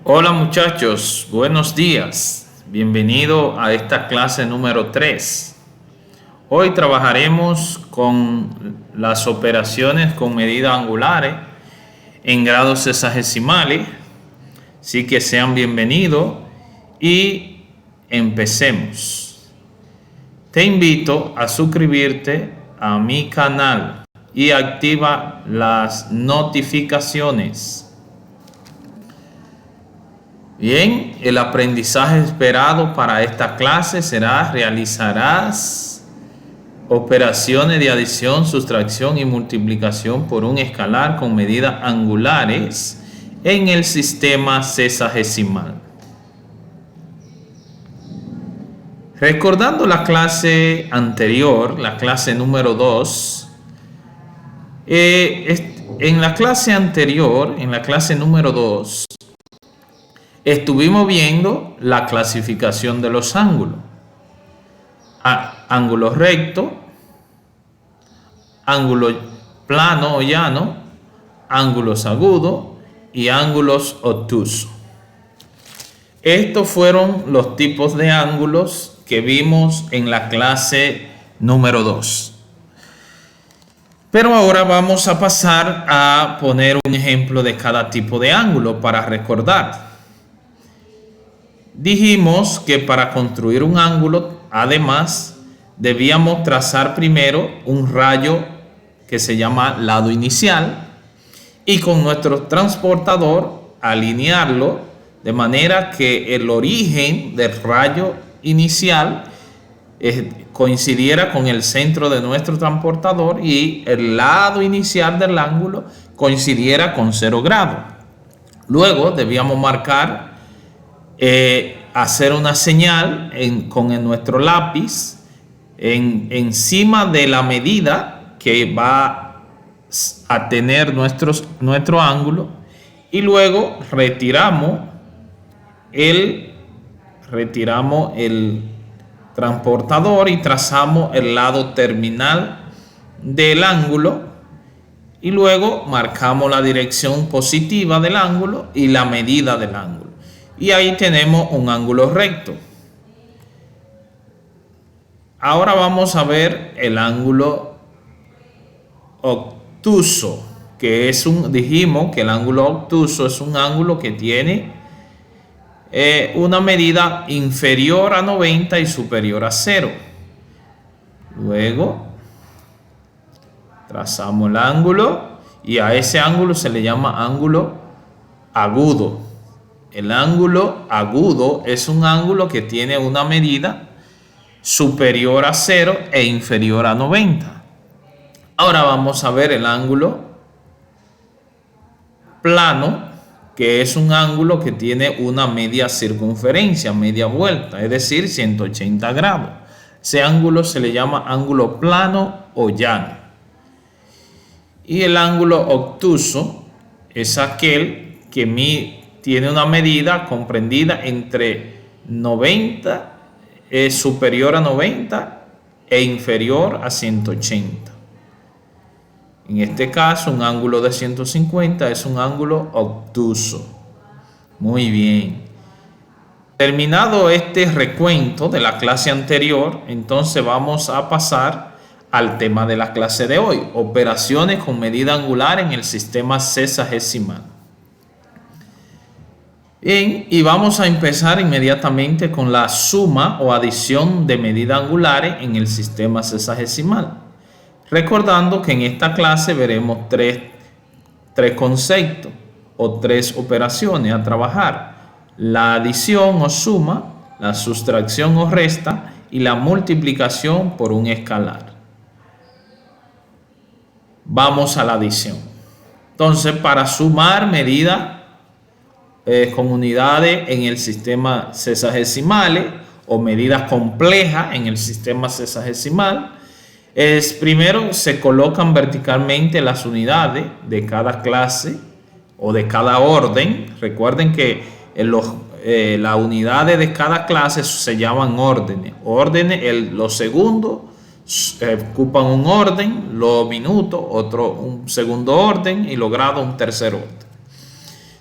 Hola muchachos, buenos días. Bienvenido a esta clase número 3. Hoy trabajaremos con las operaciones con medidas angulares en grados sexagesimales. Así que sean bienvenidos y empecemos. Te invito a suscribirte a mi canal y activa las notificaciones. Bien, el aprendizaje esperado para esta clase será: realizarás operaciones de adición, sustracción y multiplicación por un escalar con medidas angulares en el sistema sexagesimal. Recordando la clase anterior, la clase número 2, en la clase anterior, en la clase número 2, estuvimos viendo la clasificación de los ángulos. Ángulo recto, ángulo plano o llano, ángulos agudos y ángulos obtusos. Estos fueron los tipos de ángulos que vimos en la clase número 2. Pero ahora vamos a pasar a poner un ejemplo de cada tipo de ángulo para recordar. Dijimos que para construir un ángulo, además, debíamos trazar primero un rayo que se llama lado inicial y con nuestro transportador alinearlo de manera que el origen del rayo inicial coincidiera con el centro de nuestro transportador y el lado inicial del ángulo coincidiera con 0 grados. Luego debíamos marcar hacer una señal con nuestro lápiz encima de la medida que va a tener nuestro ángulo, y luego retiramos el transportador y trazamos el lado terminal del ángulo, y luego marcamos la dirección positiva del ángulo y la medida del ángulo. Y ahí tenemos un ángulo recto. Ahora vamos a ver el ángulo obtuso, que dijimos que el ángulo obtuso es un ángulo que tiene una medida inferior a 90 y superior a 0. Luego trazamos el ángulo y a ese ángulo se le llama ángulo agudo. El ángulo agudo es un ángulo que tiene una medida superior a 0 e inferior a 90. Ahora vamos a ver el ángulo plano, que es un ángulo que tiene una media circunferencia, media vuelta, es decir, 180 grados. Ese ángulo se le llama ángulo plano o llano. Y el ángulo obtuso es aquel que tiene una medida comprendida entre 90, superior a 90 e inferior a 180. En este caso, un ángulo de 150 es un ángulo obtuso. Muy bien. Terminado este recuento de la clase anterior, entonces vamos a pasar al tema de la clase de hoy: operaciones con medida angular en el sistema sexagesimal. Bien, y vamos a empezar inmediatamente con la suma o adición de medidas angulares en el sistema sexagesimal. Recordando que en esta clase veremos tres conceptos o 3 operaciones a trabajar: la adición o suma, la sustracción o resta y la multiplicación por un escalar. Vamos a la adición. Entonces, para sumar medidas con unidades en el sistema sexagesimales o medidas complejas en el sistema sexagesimal, primero se colocan verticalmente las unidades de cada clase o de cada orden. Recuerden que las unidades de cada clase se llaman órdenes. Los segundos ocupan un orden, los minutos un segundo orden y los grados un tercer orden.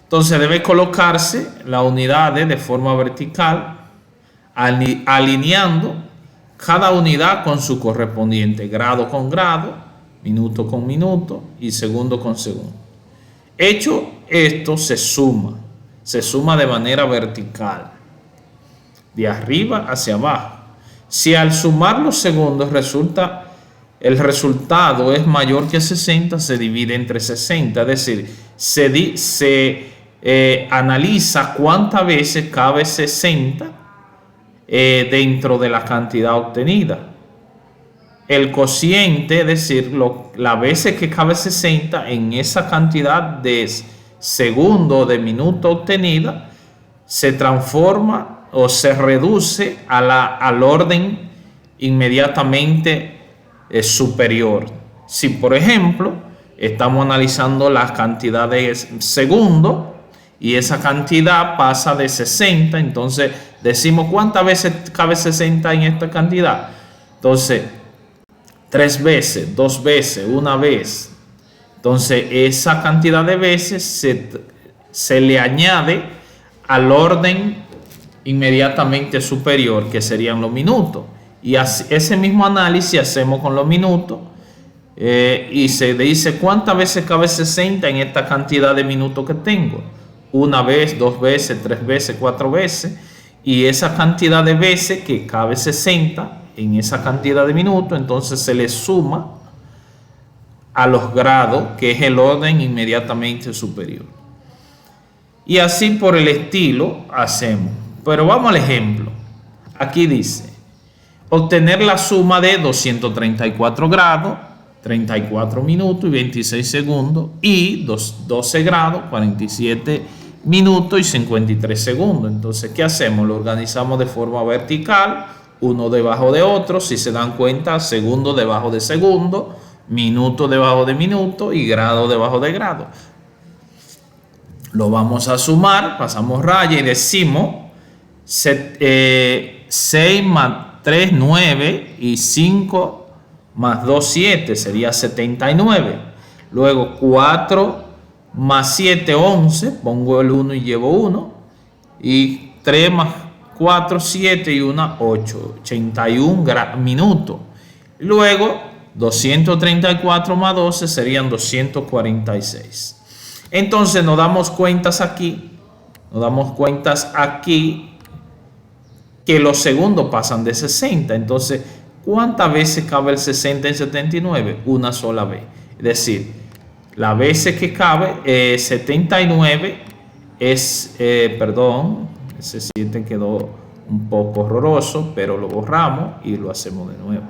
Entonces debe colocarse las unidades de forma vertical, alineando cada unidad con su correspondiente, grado con grado, minuto con minuto y segundo con segundo. Hecho esto, se suma de manera vertical, de arriba hacia abajo. Si al sumar los segundos el resultado es mayor que 60, se divide entre 60, es decir, se analiza cuántas veces cabe 60 dentro de la cantidad obtenida. El cociente, es decir, las veces que cabe 60 en esa cantidad de segundo de minuto obtenida, se transforma o se reduce al orden inmediatamente superior. Si, por ejemplo, estamos analizando la cantidad de segundos y esa cantidad pasa de 60, entonces decimos cuántas veces cabe 60 en esta cantidad. Entonces, 3 veces, 2 veces, 1 vez. Entonces, esa cantidad de veces se le añade al orden inmediatamente superior, que serían los minutos. Y ese mismo análisis hacemos con los minutos. Y se dice cuántas veces cabe 60 en esta cantidad de minutos que tengo. 1 vez, 2 veces, 3 veces, 4 veces. Y esa cantidad de veces que cabe 60 en esa cantidad de minutos, entonces se le suma a los grados, que es el orden inmediatamente superior. Y así por el estilo hacemos. Pero vamos al ejemplo. Aquí dice, obtener la suma de 234 grados, 34 minutos y 26 segundos y 12 grados, 47 minutos y 53 segundos. Entonces, ¿qué hacemos? Lo organizamos de forma vertical, uno debajo de otro. Si se dan cuenta, segundo debajo de segundo, minuto debajo de minuto y grado debajo de grado. Lo vamos a sumar, pasamos raya y decimos 6 más 3, 9 y 5 más 2, 7, sería 79. Luego 4 más 7, 11, pongo el 1 y llevo 1. Y 3 más 4, 7 y 1, 8, 81 minutos. Luego 234 más 12 serían 246. Entonces nos damos cuentas aquí que los segundos pasan de 60. Entonces, ¿cuántas veces cabe el 60 en 79? Una sola vez. Es decir, las veces que cabe 79 es, ese 7 quedó un poco horroroso, pero lo borramos y lo hacemos de nuevo.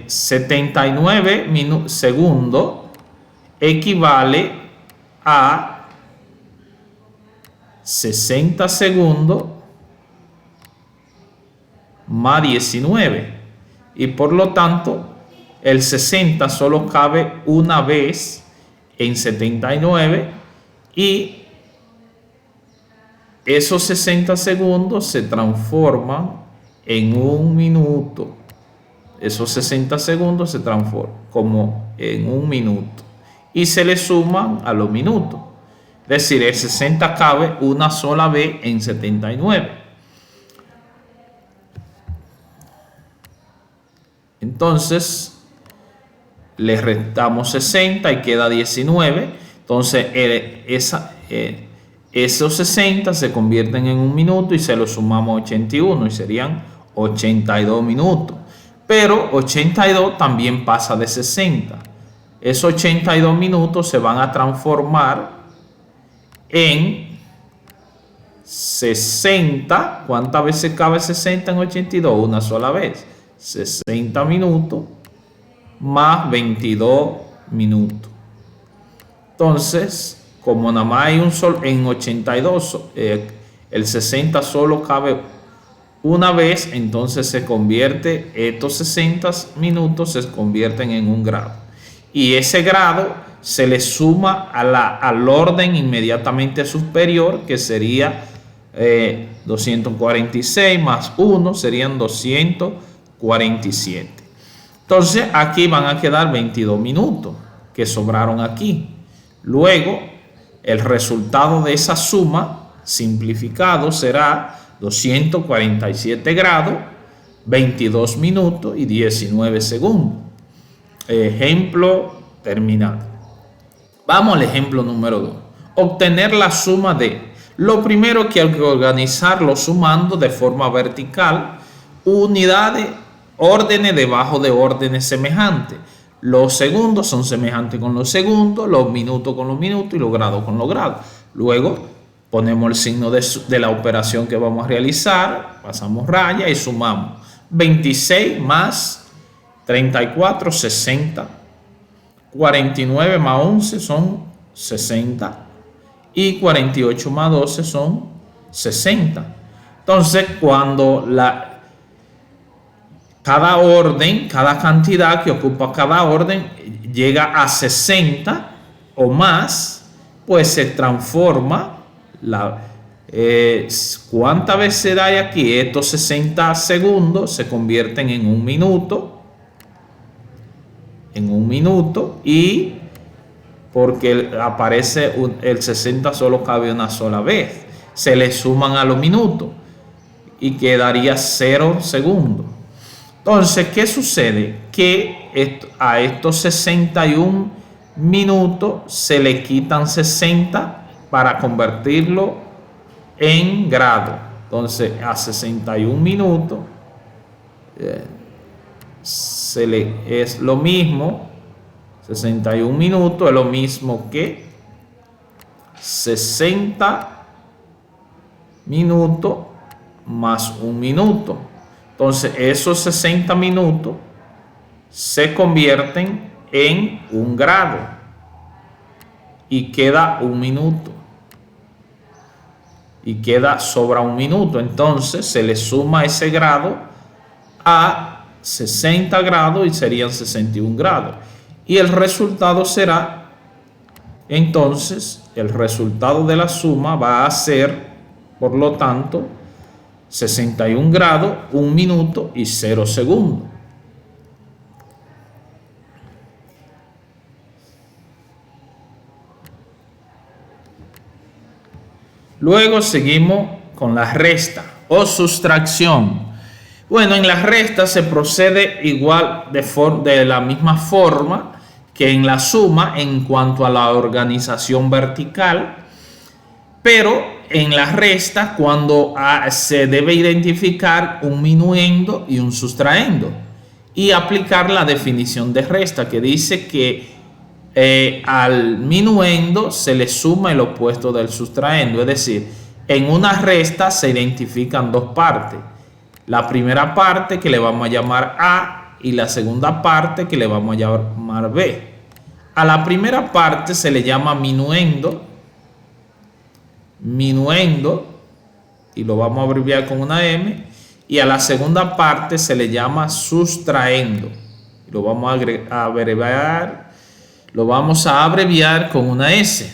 79 segundos equivale a 60 segundos más 19, y por lo tanto el 60 solo cabe una vez en 79 y esos 60 segundos se transforman en un minuto. Esos 60 segundos se transforman como en un minuto y se le suman a los minutos. Es decir, el 60 cabe una sola vez en 79. Entonces, le restamos 60 y queda 19. Entonces, esos 60 se convierten en un minuto y se lo sumamos a 81 y serían 82 minutos. Pero 82 también pasa de 60. Esos 82 minutos se van a transformar en 60. ¿Cuántas veces cabe 60 en 82? Una sola vez. 60 minutos más 22 minutos. Entonces, como nada más hay un solo en 82, el 60 solo cabe una vez, entonces se convierte, estos 60 minutos se convierten en un grado. Y ese grado se le suma al orden inmediatamente superior, que sería 246 más 1 serían 247. Entonces aquí van a quedar 22 minutos que sobraron aquí. Luego El resultado de esa suma simplificado será 247 grados, 22 minutos y 19 segundos. Ejemplo terminado. Vamos al ejemplo número 2. Obtener la suma de. Lo primero que hay que organizarlo sumando de forma vertical unidades, órdenes debajo de órdenes semejantes. Los segundos son semejantes con los segundos, los minutos con los minutos y los grados con los grados. Luego ponemos el signo de la operación que vamos a realizar, pasamos raya y sumamos. 26 más 34, 60. 49 más 11 son 60. Y 48 más 12 son 60. Entonces, cuando cada orden, cada cantidad que ocupa cada orden llega a 60 o más, pues se transforma ¿cuántas veces hay aquí? Estos 60 segundos se convierten en un minuto. Y porque aparece el 60 solo cabe una sola vez, se le suman a los minutos y quedaría 0 segundos. Entonces, ¿qué sucede? Que a estos 61 minutos se le quitan 60 para convertirlo en grado. Entonces, a 61 minutos es lo mismo. 61 minutos es lo mismo que 60 minutos más un minuto. Entonces, esos 60 minutos se convierten en un grado y queda un minuto. Sobra un minuto. Entonces, se le suma ese grado a 60 grados y serían 61 grados. Y el resultado será, entonces, el resultado de la suma va a ser, por lo tanto, 61 grados, 1 minuto y 0 segundos. Luego seguimos con la resta o sustracción. Bueno, en la resta se procede igual de la misma forma que en la suma en cuanto a la organización vertical, pero en la resta cuando se debe identificar un minuendo y un sustraendo y aplicar la definición de resta que dice que al minuendo se le suma el opuesto del sustraendo, es decir, en una resta se identifican dos partes. La primera parte que le vamos a llamar A y la segunda parte que le vamos a llamar B. A la primera parte se le llama minuendo, y lo vamos a abreviar con una M, y a la segunda parte se le llama sustraendo. Lo vamos a abreviar con una S.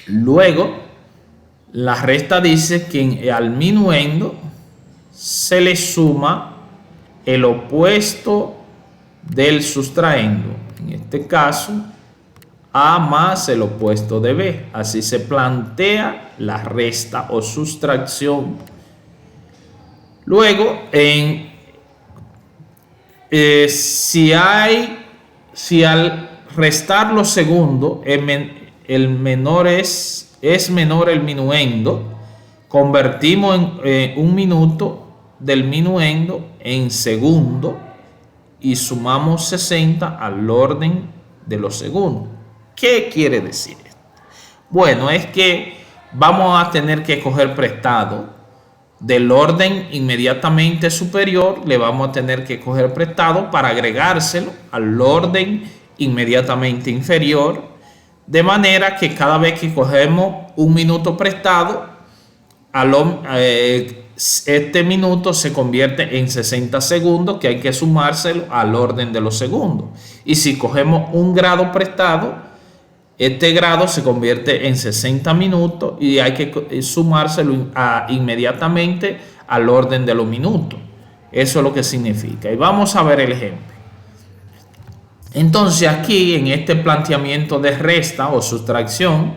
Luego, la resta dice que al minuendo se le suma el opuesto del sustraendo. En este caso, A más el opuesto de B. Así se plantea la resta o sustracción. Luego, si al restar los segundos es menor el minuendo, convertimos un minuto del minuendo en segundo y sumamos 60 al orden de los segundos. ¿Qué quiere decir esto? Bueno, es que vamos a tener que coger prestado del orden inmediatamente superior, le vamos a tener que coger prestado para agregárselo al orden inmediatamente inferior, de manera que cada vez que cogemos un minuto prestado, este minuto se convierte en 60 segundos que hay que sumárselo al orden de los segundos. Y si cogemos un grado prestado, este grado se convierte en 60 minutos y hay que sumárselo inmediatamente al orden de los minutos. Eso es lo que significa. Y vamos a ver el ejemplo. Entonces aquí en este planteamiento de resta o sustracción,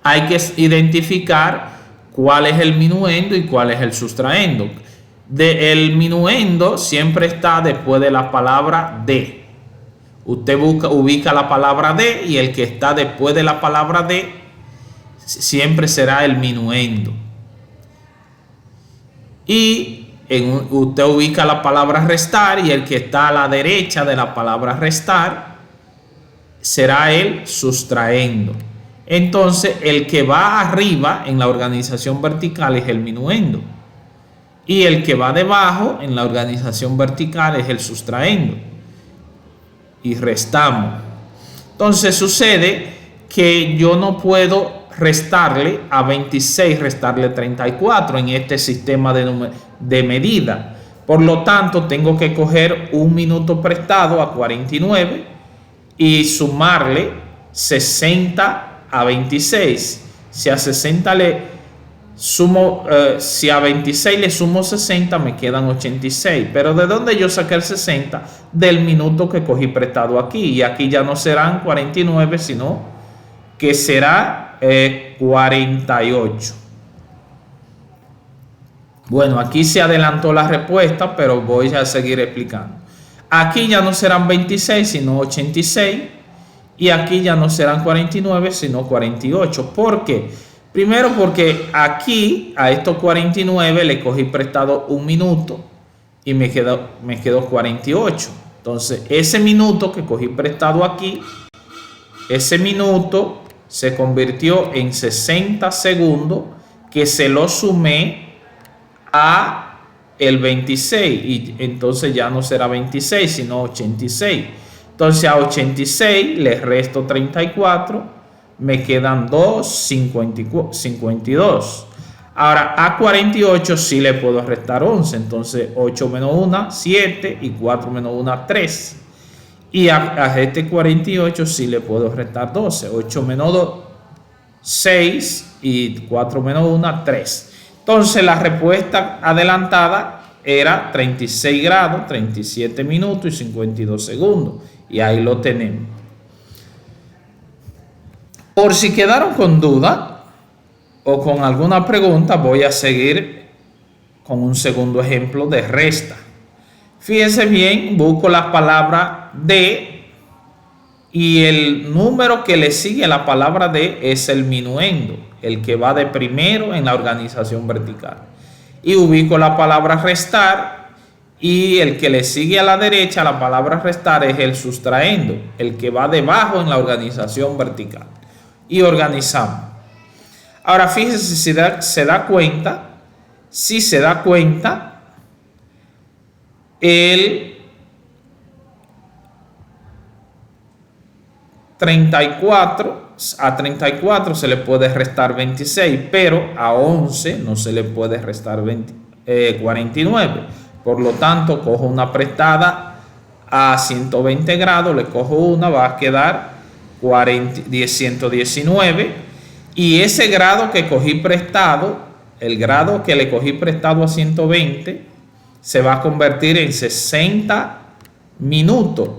hay que identificar cuál es el minuendo y cuál es el sustraendo. El minuendo siempre está después de la palabra de. Usted ubica la palabra de y el que está después de la palabra de siempre será el minuendo. Y usted ubica la palabra restar y el que está a la derecha de la palabra restar será el sustraendo. Entonces el que va arriba en la organización vertical es el minuendo y el que va debajo en la organización vertical es el sustraendo. Y restamos. Entonces sucede que yo no puedo restarle a 26, restarle 34 en este sistema de medida. Por lo tanto, tengo que coger un minuto prestado a 49 y sumarle 60 a 26. Si a 60 le sumo, si a 26 le sumo 60, me quedan 86. Pero ¿de dónde yo saqué el 60? Del minuto que cogí prestado aquí. Y aquí ya no serán 49, sino que será 48. Bueno, aquí se adelantó la respuesta, pero voy a seguir explicando. Aquí ya no serán 26, sino 86. Y aquí ya no serán 49, sino 48. ¿Por qué? Primero porque aquí a estos 49 le cogí prestado un minuto y me quedó 48. Entonces ese minuto que cogí prestado aquí, ese minuto se convirtió en 60 segundos que se lo sumé a el 26 y entonces ya no será 26 sino 86. Entonces a 86 le resto 34, me quedan 52. Ahora a 48 sí le puedo restar 11, entonces 8 menos 1, 7 y 4 menos 1, 3. Y a este 48 sí le puedo restar 12, 8 menos 2, 6 y 4 menos 1, 3. Entonces la respuesta adelantada era 36 grados, 37 minutos y 52 segundos. Y ahí lo tenemos. Por si quedaron con duda o con alguna pregunta, voy a seguir con un segundo ejemplo de resta. Fíjense bien, busco la palabra de y el número que le sigue a la palabra de es el minuendo, el que va de primero en la organización vertical. Y ubico la palabra restar y el que le sigue a la derecha a la palabra restar es el sustraendo, el que va debajo en la organización vertical. Y organizamos. Ahora fíjense si se da cuenta, el 34, a 34 se le puede restar 26, pero a 11 no se le puede restar 49. Por lo tanto, cojo una prestada a 120 grados, le cojo una, va a quedar 119. Y ese grado que cogí prestado, el grado que le cogí prestado a 120, se va a convertir en 60 minutos.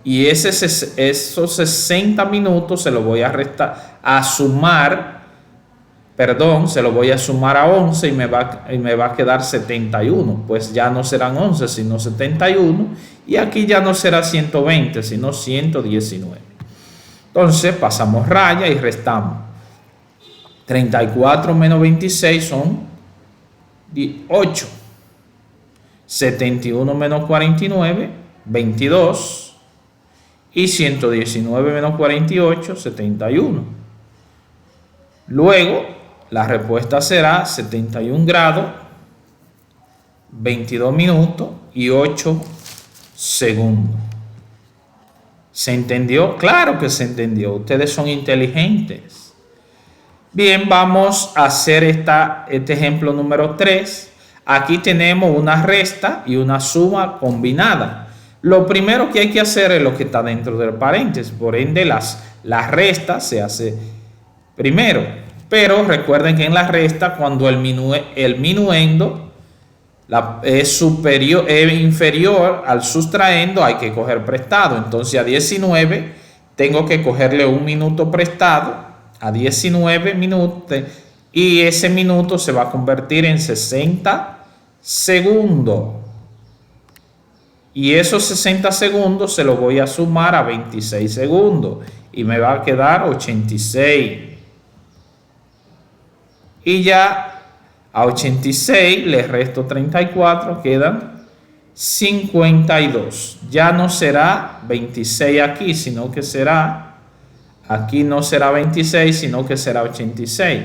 Y esos 60 minutos se lo voy a restar, se lo voy a sumar a 11 y me va a quedar 71. Pues ya no serán 11, sino 71. Y aquí ya no será 120, sino 119. Entonces pasamos raya y restamos. 34 menos 26 son 8. 71 menos 49, 22. Y 119 menos 48, 71. Luego, la respuesta será 71 grados, 22 minutos y 8 segundos. ¿Se entendió? Claro que se entendió. Ustedes son inteligentes. Bien, vamos a hacer este ejemplo número 3. Aquí tenemos una resta y una suma combinada. Lo primero que hay que hacer es lo que está dentro del paréntesis. Por ende, la resta se hace primero. Pero recuerden que en la resta, cuando el minuendo es inferior al sustraendo, hay que coger prestado. Entonces a 19 tengo que cogerle un minuto prestado a 19 minutos y ese minuto se va a convertir en 60 segundos. Y esos 60 segundos se los voy a sumar a 26 segundos y me va a quedar 86. Y ya a 86 le resto 34, quedan 52. Ya no será 26 aquí, sino que será, aquí no será 26, sino que será 86.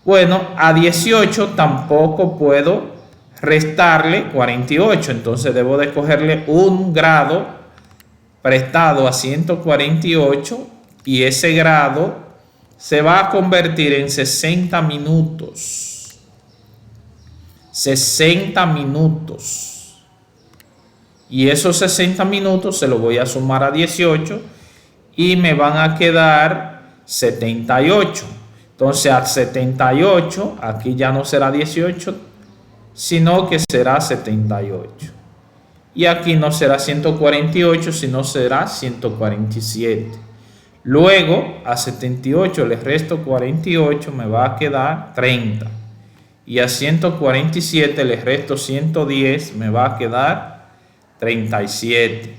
Bueno, a 18 tampoco puedo restarle 48, entonces debo de cogerle un grado prestado a 148 y ese grado se va a convertir en 60 minutos. 60 minutos. Y esos 60 minutos se los voy a sumar a 18 y me van a quedar 78. Entonces a 78, aquí ya no será 18, sino que será 78. Y aquí no será 148, sino será 147. Luego a 78 le resto 48, me va a quedar 30. Y a 147 le resto 110, me va a quedar 37.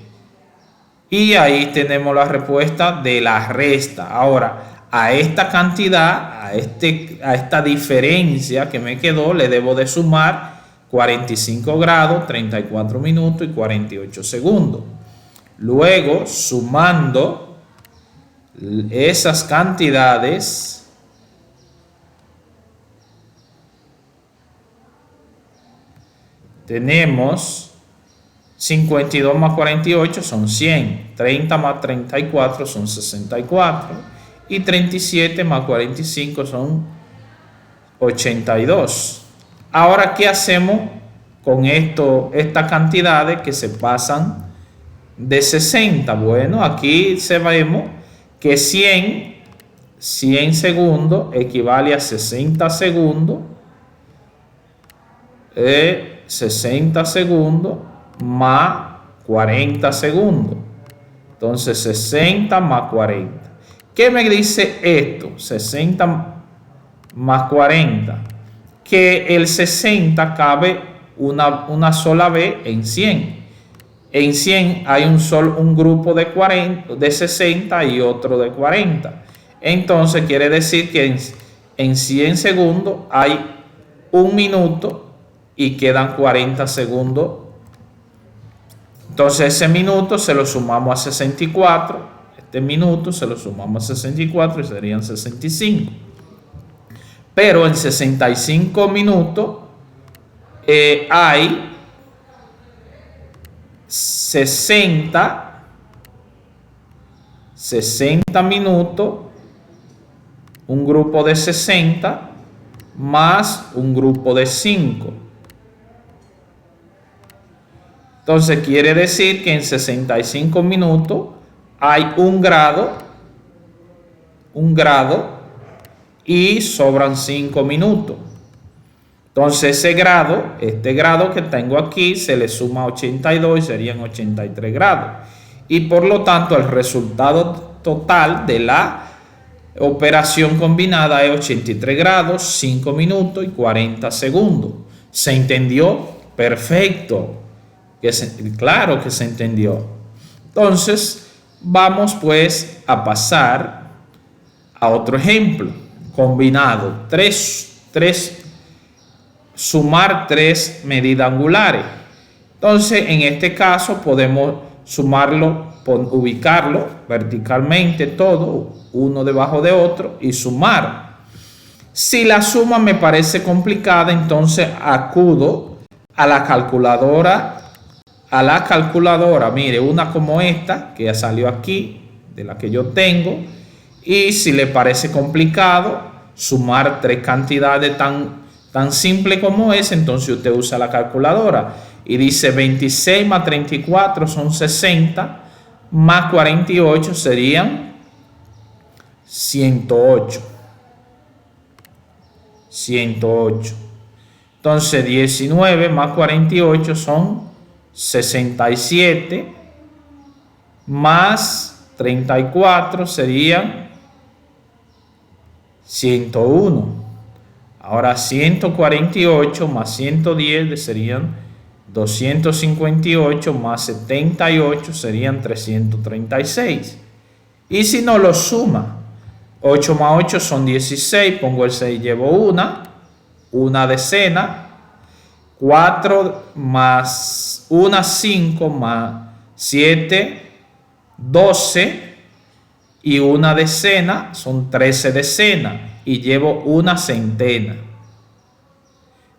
Y ahí tenemos la respuesta de la resta. Ahora, a esta cantidad, a esta diferencia que me quedó, le debo de sumar 45 grados, 34 minutos y 48 segundos. Luego, sumando esas cantidades, tenemos 52 más 48 son 100, 30 más 34 son 64 y 37 más 45 son 82. Ahora, ¿qué hacemos con estas cantidades que se pasan de 60? Bueno, aquí vemos que 100 segundos equivale a 60 segundos. 60 segundos más 40 segundos. Entonces 60 más 40. ¿Qué me dice esto? 60 más 40. Que el 60 cabe una sola vez en 100. En 100 hay un grupo de 60 y otro de 40. Entonces quiere decir que en 100 segundos hay un minuto y quedan 40 segundos. Entonces ese minuto se lo sumamos a 64. Este minuto se lo sumamos a 64 y serían 65. Pero en 65 minutos hay 60 minutos, un grupo de 60 más un grupo de 5. Entonces quiere decir que en 65 minutos hay un grado y sobran 5 minutos. Entonces este grado que tengo aquí se le suma 82 y serían 83 grados. Y por lo tanto el resultado total de la operación combinada es 83 grados, 5 minutos y 40 segundos. ¿Se entendió? Perfecto. Claro que se entendió. Entonces vamos pues a pasar a otro ejemplo. Combinado, sumar 3 medidas angulares. Entonces en este caso podemos sumarlo, ubicarlo verticalmente todo, uno debajo de otro y sumar. Si la suma me parece complicada, entonces acudo a la calculadora. Mire, una como esta que ya salió aquí, de la que yo tengo. Y si le parece complicado sumar 3 cantidades tan simple como es, entonces usted usa la calculadora y dice 26 más 34 son 60, más 48 serían 108. Entonces 19 más 48 son 67, más 34 serían 101. Ahora 148 más 110 serían 258 más 78 serían 336. Y si no lo suma, 8 más 8 son 16, pongo el 6, llevo una decena. 4 más 1, 5 más 7, 12. Y una decena son 13 decenas. Y llevo una centena.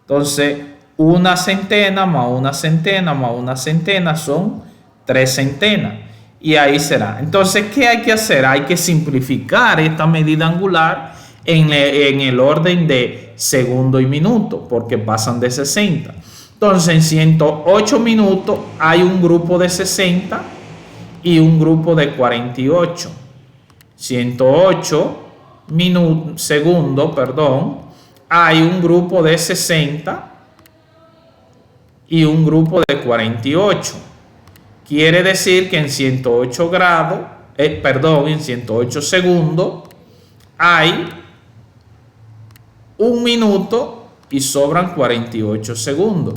Entonces, una centena más una centena más una centena son 3 centenas. Y ahí será. Entonces, ¿qué hay que hacer? Hay que simplificar esta medida angular en el orden de segundo y minuto, porque pasan de 60. Entonces, en 108 minutos hay un grupo de 60 y un grupo de 48. 108 segundos, hay un grupo de 60 y un grupo de 48. Quiere decir que en 108 grados, en 108 segundos hay un minuto y sobran 48 segundos.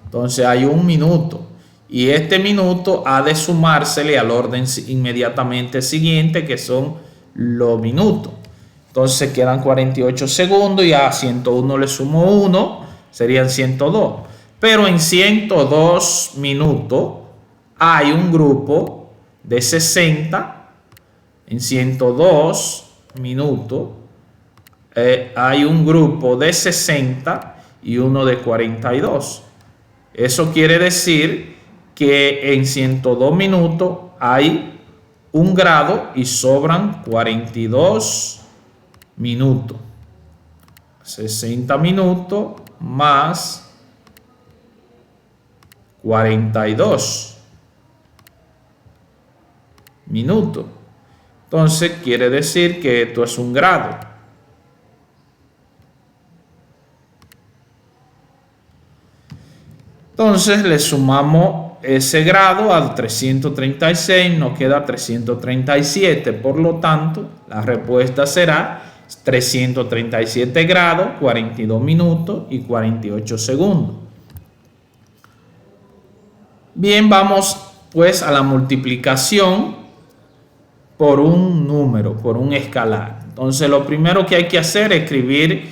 Entonces hay un minuto. Y este minuto ha de sumársele al orden inmediatamente siguiente, que son los minutos. Entonces quedan 48 segundos y a 101 le sumo 1, serían 102. Pero en 102 minutos hay un grupo de 60. En 102 minutos hay un grupo de 60 y uno de 42. Eso quiere decir que en 102 minutos hay un grado y sobran 42 minutos. 60 minutos más 42 minutos. Entonces quiere decir que esto es un grado. Entonces le sumamos ese grado al 336, nos queda 337. Por lo tanto, la respuesta será 337 grados, 42 minutos y 48 segundos. Bien, vamos pues a la multiplicación por un número, por un escalar. Entonces, lo primero que hay que hacer es escribir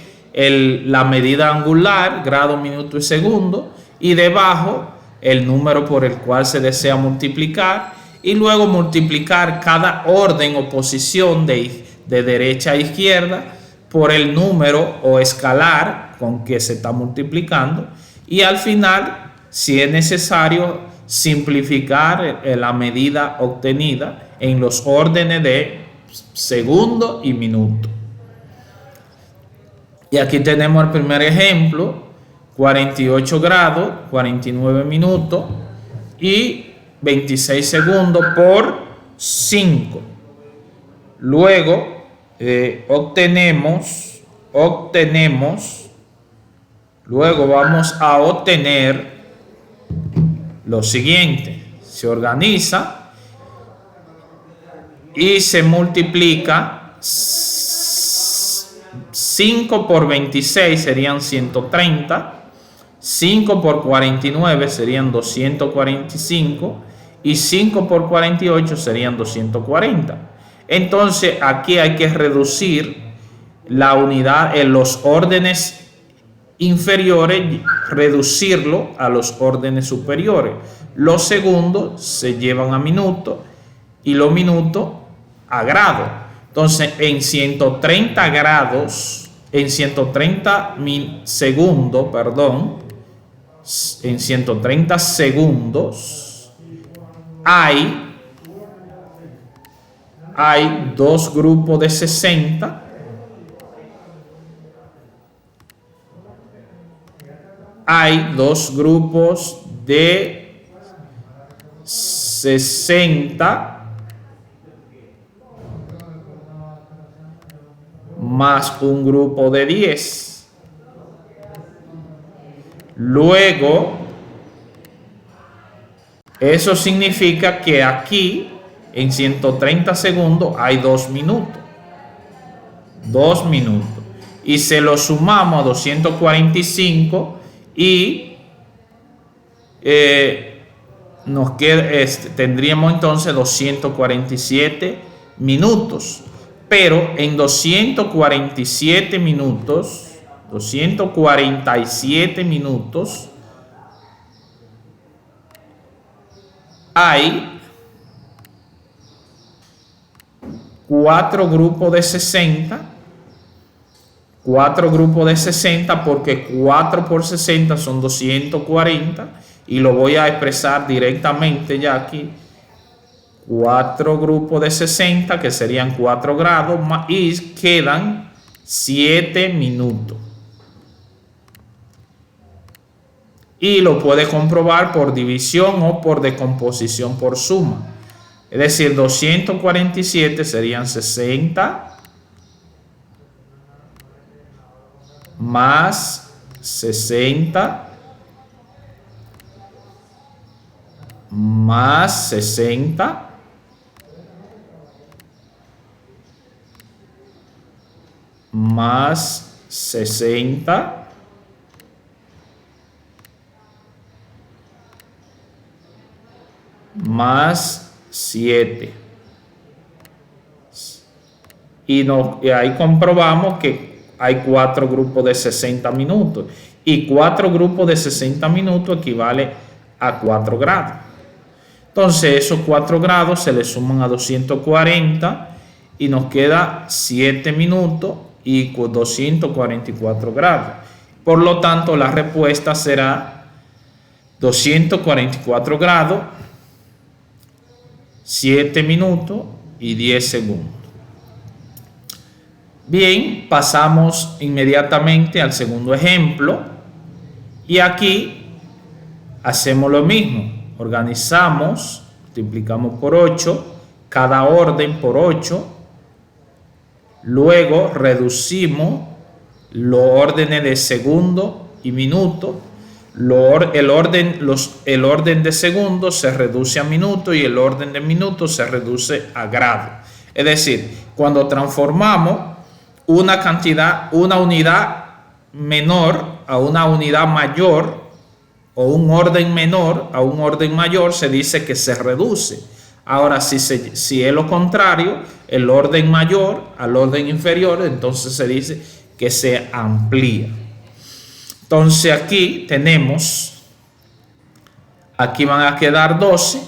la medida angular, grado, minuto y segundo, y debajo el número por el cual se desea multiplicar, y luego multiplicar cada orden o posición de derecha a izquierda por el número o escalar con que se está multiplicando, y al final, si es necesario, simplificar la medida obtenida en los órdenes de segundo y minuto. Y aquí tenemos el primer ejemplo: 48 grados, 49 minutos y 26 segundos por 5. Luego luego vamos a obtener lo siguiente. Se organiza y se multiplica. 5 por 26 serían 130. 5 por 49 serían 245 y 5 por 48 serían 240. Entonces aquí hay que reducir la unidad en los órdenes inferiores, reducirlo a los órdenes superiores. Los segundos se llevan a minutos y los minutos a grados. Entonces en 130 grados, en 130 segundos, en 130 segundos hay dos grupos de 60, hay dos grupos de 60 más un grupo de 10. Luego, eso significa que aquí en 130 segundos hay 2 minutos. 2 minutos. Y se lo sumamos a 245 y nos queda, tendríamos entonces 247 minutos. Pero en 247 minutos, hay 4 grupos de 60. 4 grupos de 60 porque 4 por 60 son 240 y lo voy a expresar directamente ya aquí. 4 grupos de 60 que serían 4 grados y quedan 7 minutos. Y lo puede comprobar por división o por decomposición por suma. Es decir, 247 serían 60 más 60 más 60 más 60 más 7. Y ahí comprobamos que hay 4 grupos de 60 minutos. Y 4 grupos de 60 minutos equivale a 4 grados. Entonces esos 4 grados se le suman a 240 y nos queda 7 minutos y 244 grados. Por lo tanto, la respuesta será 244 grados, 7 minutos y 10 segundos. Bien, pasamos inmediatamente al segundo ejemplo. Y aquí hacemos lo mismo. Organizamos, multiplicamos por 8, cada orden por 8. Luego reducimos los órdenes de segundo y minuto. El orden de segundo se reduce a minuto y el orden de minuto se reduce a grado. Es decir, cuando transformamos una unidad menor a una unidad mayor o un orden menor a un orden mayor, se dice que se reduce. Ahora, si es lo contrario, el orden mayor al orden inferior, entonces se dice que se amplía. Entonces aquí tenemos, aquí van a quedar 12.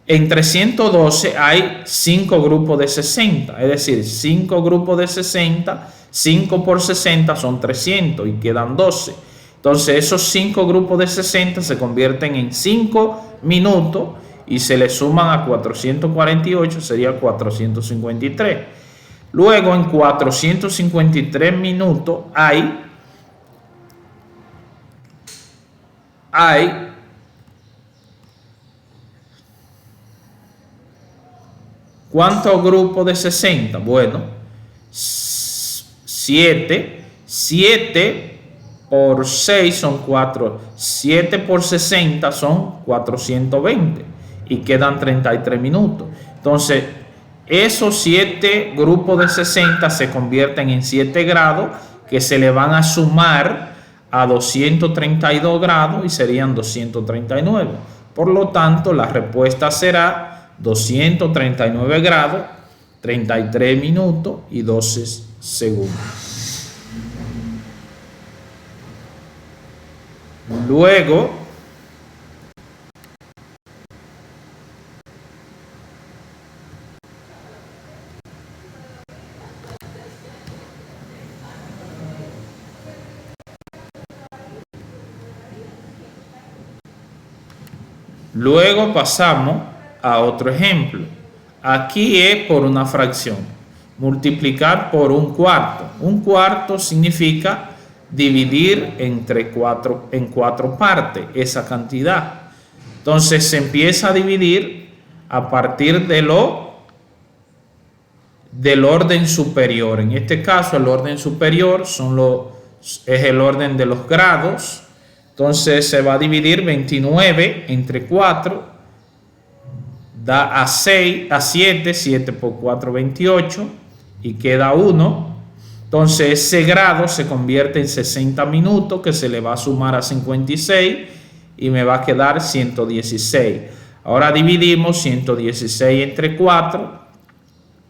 En 312 hay 5 grupos de 60, es decir, 5 grupos de 60, 5 por 60 son 300 y quedan 12. Entonces esos 5 grupos de 60 se convierten en 5 minutos y se le suman a 448, sería 453. Luego en 453 minutos hay ¿cuántos grupos de 60? Bueno, 7. 7 por 6 son 4. 7 por 60 son 420. Y quedan 33 minutos. Entonces, esos 7 grupos de 60 se convierten en 7 grados que se le van a sumar a 232 grados y serían 239. Por lo tanto, la respuesta será 239 grados, 33 minutos y 12 segundos. Luego pasamos a otro ejemplo. Aquí es por una fracción. Multiplicar por un cuarto. Un cuarto significa dividir en 4 partes esa cantidad. Entonces se empieza a dividir a partir del orden superior. En este caso el orden superior es el orden de los grados. Entonces se va a dividir 29 entre 4, da a 7, 7 por 4, 28, y queda 1. Entonces ese grado se convierte en 60 minutos, que se le va a sumar a 56 y me va a quedar 116. Ahora dividimos 116 entre 4,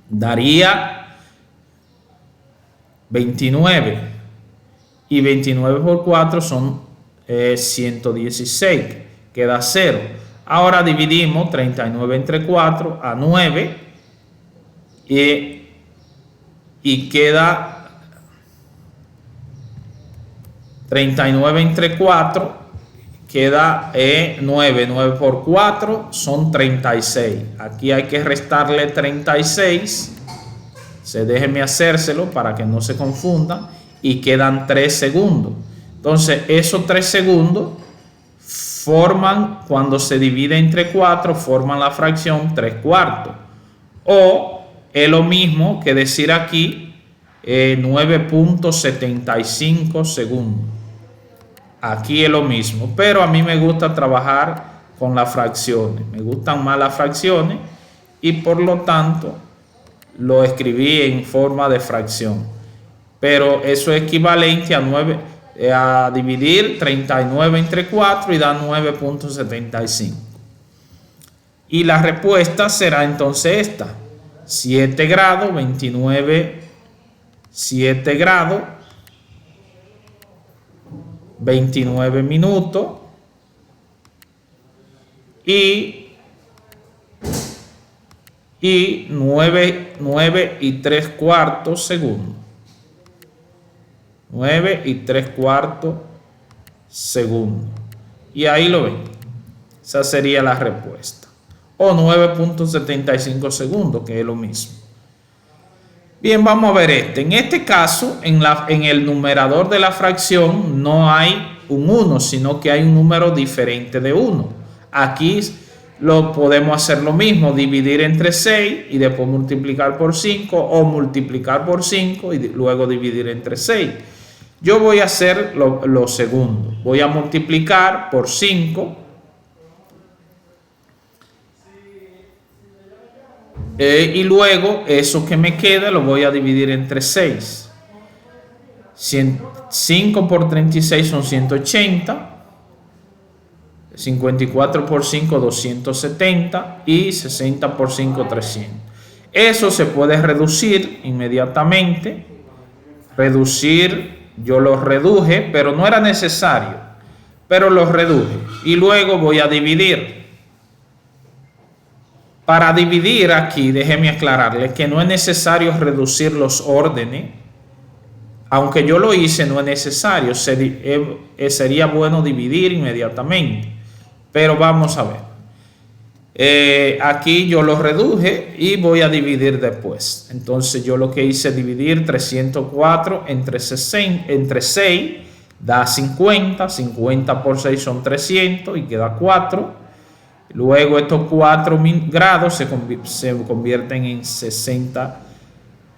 daría 29. Y 29 por 4 son 116, queda 0. Ahora dividimos 39 entre 4 a 9 y queda 39 entre 4, queda 9. 9 por 4 son 36. Aquí hay que restarle 36. Déjenme hacérselo para que no se confundan. Y quedan 3 segundos. Entonces, esos 3 segundos forman, cuando se divide entre 4, forman la fracción 3 cuartos. O es lo mismo que decir aquí 9.75 segundos. Aquí es lo mismo, pero a mí me gusta trabajar con las fracciones. Me gustan más las fracciones y por lo tanto lo escribí en forma de fracción. Pero eso es equivalente a dividir 39 entre 4 y da 9.75. Y la respuesta será entonces esta: 7 grados, 29, 7 grados, 29 minutos y 9 y 3 cuartos segundos. 9 y 3 cuartos segundos. Y ahí lo ven. Esa sería la respuesta. O 9.75 segundos, que es lo mismo. Bien, vamos a ver este. En este caso, en el numerador de la fracción no hay un 1, sino que hay un número diferente de 1. Aquí lo podemos hacer lo mismo, dividir entre 6 y después multiplicar por 5, o multiplicar por 5 y luego dividir entre 6. Yo voy a hacer lo segundo. Voy a multiplicar por 5. Y luego eso que me queda lo voy a dividir entre 6. 5 por 36 son 180. 54 por 5, 270. Y 60 por 5, 300. Eso se puede reducir inmediatamente. Yo lo reduje, pero no era necesario. Pero lo reduje. Y luego voy a dividir. Para dividir aquí, déjeme aclararle que no es necesario reducir los órdenes. Aunque yo lo hice, no es necesario. Sería bueno dividir inmediatamente. Pero vamos a ver. Aquí yo lo reduje y voy a dividir después. Entonces yo lo que hice es dividir 304 entre 6, da 50. 50 por 6 son 300 y queda 4. Luego estos 4 grados se convierten en 60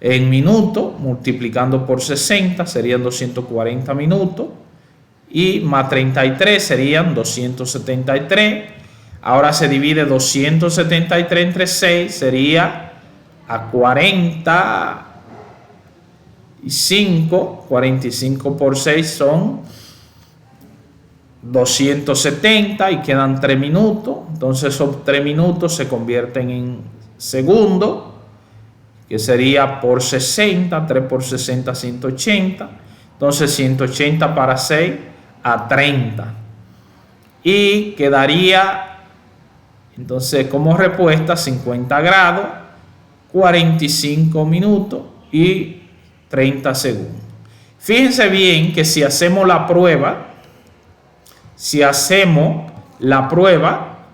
en minutos, multiplicando por 60 serían 240 minutos y más 33 serían 273. Ahora se divide 273 entre 6, sería a 45. 45 por 6 son 270 y quedan 3 minutos. Entonces esos 3 minutos se convierten en segundos, que sería por 60. 3 por 60, 180. Entonces 180 para 6 a 30. Y quedaría entonces como respuesta 50 grados, 45 minutos y 30 segundos. Fíjense bien que si hacemos la prueba,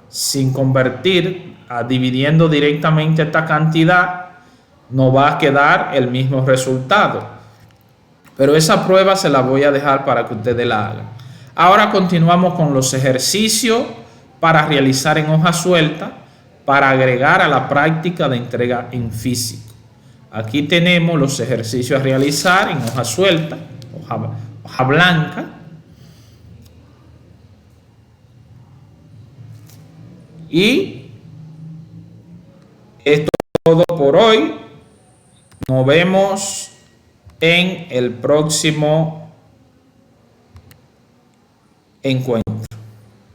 sin convertir, dividiendo directamente esta cantidad, nos va a quedar el mismo resultado. Pero esa prueba se la voy a dejar para que ustedes la hagan. Ahora continuamos con los ejercicios para realizar en hoja suelta, para agregar a la práctica de entrega en físico. Aquí tenemos los ejercicios a realizar en hoja suelta, hoja blanca. Y esto es todo por hoy. Nos vemos en el próximo encuentro.